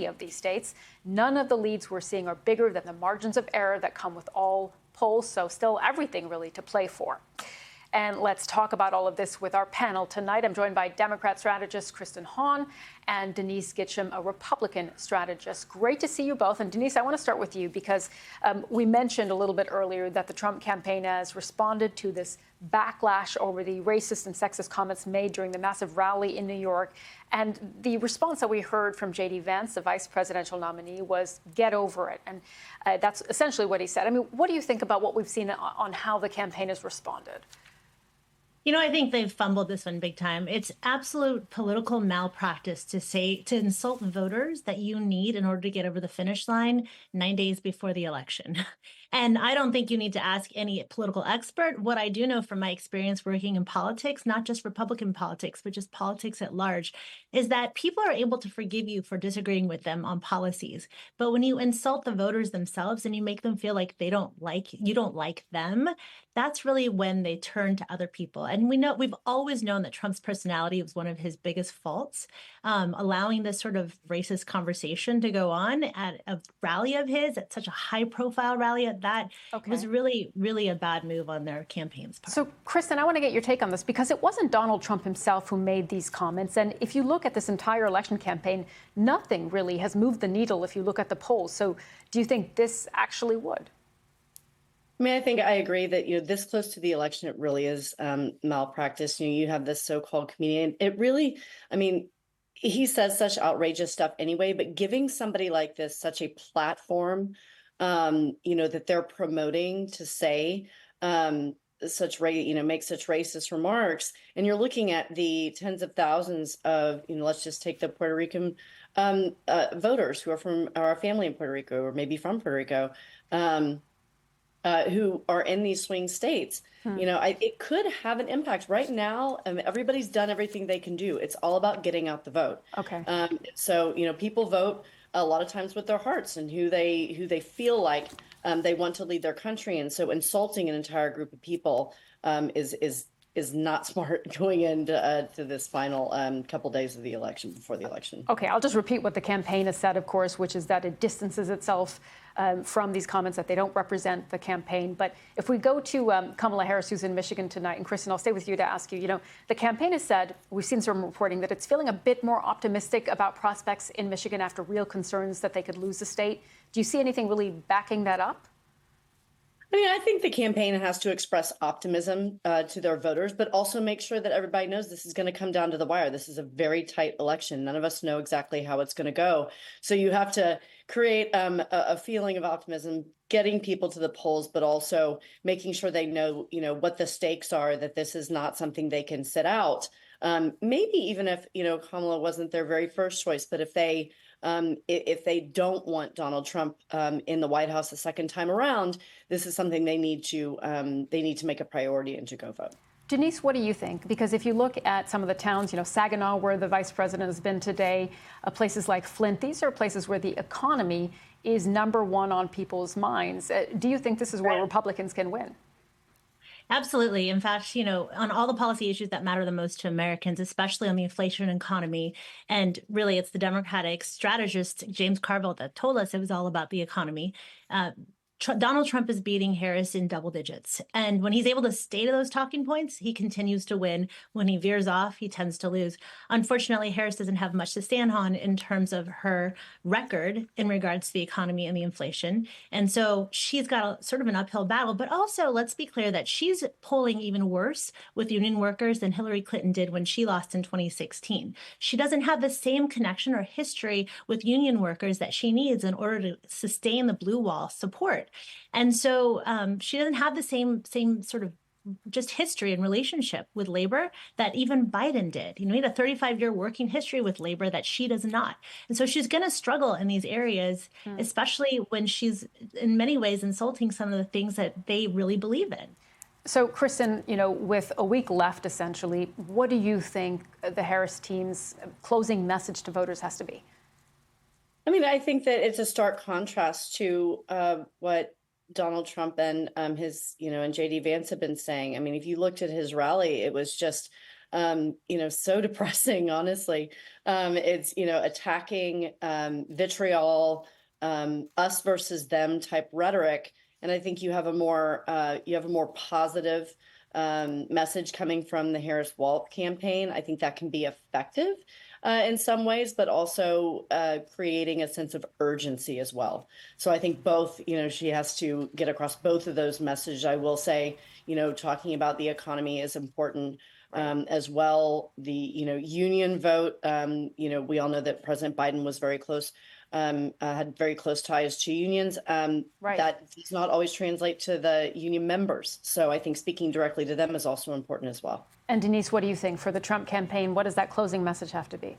of these states. None of the leads we're seeing are bigger than the margins of error that come with all polls, so still everything really to play for. And let's talk about all of this with our panel tonight. I'm joined by Democrat strategist Kristen Hahn and Denise Gitsham, a Republican strategist. Great to see you both. And Denise, I want to start with you because we mentioned a little bit earlier that the Trump campaign has responded to this backlash over the racist and sexist comments made during the massive rally in New York. And the response that we heard from J.D. Vance, the vice presidential nominee, was get over it. And that's essentially what he said. I mean, what do you think about what we've seen on how the campaign has responded? You know, I think they've fumbled this one big time. It's absolute political malpractice to insult voters that you need in order to get over the finish line 9 days before the election. And I don't think you need to ask any political expert. What I do know from my experience working in politics, not just Republican politics, but just politics at large, is that people are able to forgive you for disagreeing with them on policies. But when you insult the voters themselves and you make them feel like you don't like them, that's really when they turn to other people. And we've always known that Trump's personality was one of his biggest faults. Allowing this sort of racist conversation to go on at a rally of his, at such a high profile rally at that, was really, really a bad move on their campaign's part. So, Kristen, I want to get your take on this because it wasn't Donald Trump himself who made these comments. And if you look at this entire election campaign, nothing really has moved the needle if you look at the polls. So do you think this actually would? I mean, I think I agree that, this close to the election, it really is malpractice. You have this so-called comedian. It really, I mean, he says such outrageous stuff anyway, but giving somebody like this such a platform, that they're promoting to say make such racist remarks. And you're looking at the tens of thousands of, let's just take the Puerto Rican voters who are from our family in Puerto Rico or maybe from Puerto Rico. Who are in these swing states, it could have an impact. Right now, everybody's done everything they can do. It's all about getting out the vote. Okay. So people vote a lot of times with their hearts and who they feel like they want to lead their country. And so insulting an entire group of people is not smart going into to this final couple days of the election, before the election. Okay, I'll just repeat what the campaign has said, of course, which is that it distances itself from these comments, that they don't represent the campaign. But if we go to Kamala Harris, who's in Michigan tonight, and Kristen, I'll stay with you to ask you, the campaign has said, we've seen some reporting, that it's feeling a bit more optimistic about prospects in Michigan after real concerns that they could lose the state. Do you see anything really backing that up? I mean, I think the campaign has to express optimism to their voters, but also make sure that everybody knows this is going to come down to the wire. This is a very tight election. None of us know exactly how it's going to go. So you have to create a feeling of optimism, getting people to the polls, but also making sure they know, what the stakes are, that this is not something they can sit out. Maybe even if, Kamala wasn't their very first choice, but if they don't want Donald Trump in the White House a second time around, this is something they need to make a priority and to go vote. Denise, what do you think? Because if you look at some of the towns, Saginaw, where the vice president has been today, places like Flint, these are places where the economy is number one on people's minds. Do you think this is where Republicans can win? Absolutely. In fact, on all the policy issues that matter the most to Americans, especially on the inflation economy, and really it's the Democratic strategist, James Carville, that told us it was all about the economy. Donald Trump is beating Harris in double digits. And when he's able to stay to those talking points, he continues to win. When he veers off, he tends to lose. Unfortunately, Harris doesn't have much to stand on in terms of her record in regards to the economy and the inflation. And so she's got sort of an uphill battle. But also, let's be clear that she's polling even worse with union workers than Hillary Clinton did when she lost in 2016. She doesn't have the same connection or history with union workers that she needs in order to sustain the blue wall support. And so she doesn't have the same sort of just history and relationship with labor that even Biden did. He had a 35-year working history with labor that she does not. And so she's going to struggle in these areas, especially when she's in many ways insulting some of the things that they really believe in. So, Kristen, with a week left, essentially, what do you think the Harris team's closing message to voters has to be? I mean, I think that it's a stark contrast to what Donald Trump and his, and J.D. Vance have been saying. I mean, if you looked at his rally, it was just so depressing, honestly. It's, attacking, vitriol, us versus them type rhetoric. And I think you have a more positive message coming from the Harris-Walz campaign. I think that can be effective in some ways, but also creating a sense of urgency as well. So I think both, she has to get across both of those messages. I will say, talking about the economy is important. As well, the union vote. We all know that President Biden was very close, had very close ties to unions. That does not always translate to the union members. So I think speaking directly to them is also important as well. And Denise, what do you think for the Trump campaign? What does that closing message have to be?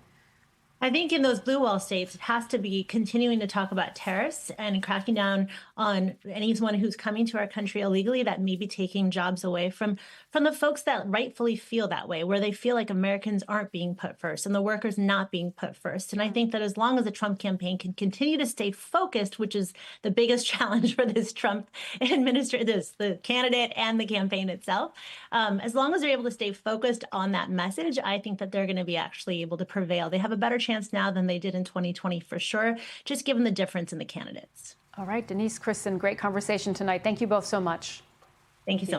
I think in those blue wall states, it has to be continuing to talk about tariffs and cracking down on anyone who's coming to our country illegally that may be taking jobs away from the folks that rightfully feel that way, where they feel like Americans aren't being put first and the workers not being put first. And I think that as long as the Trump campaign can continue to stay focused, which is the biggest challenge for this Trump administration, the candidate and the campaign itself, as long as they're able to stay focused on that message, I think that they're going to be actually able to prevail. They have a better chance now than they did in 2020 for sure, just given the difference in the candidates. All right, Denise, Kristen, great conversation tonight. Thank you both so much. Thank you so much.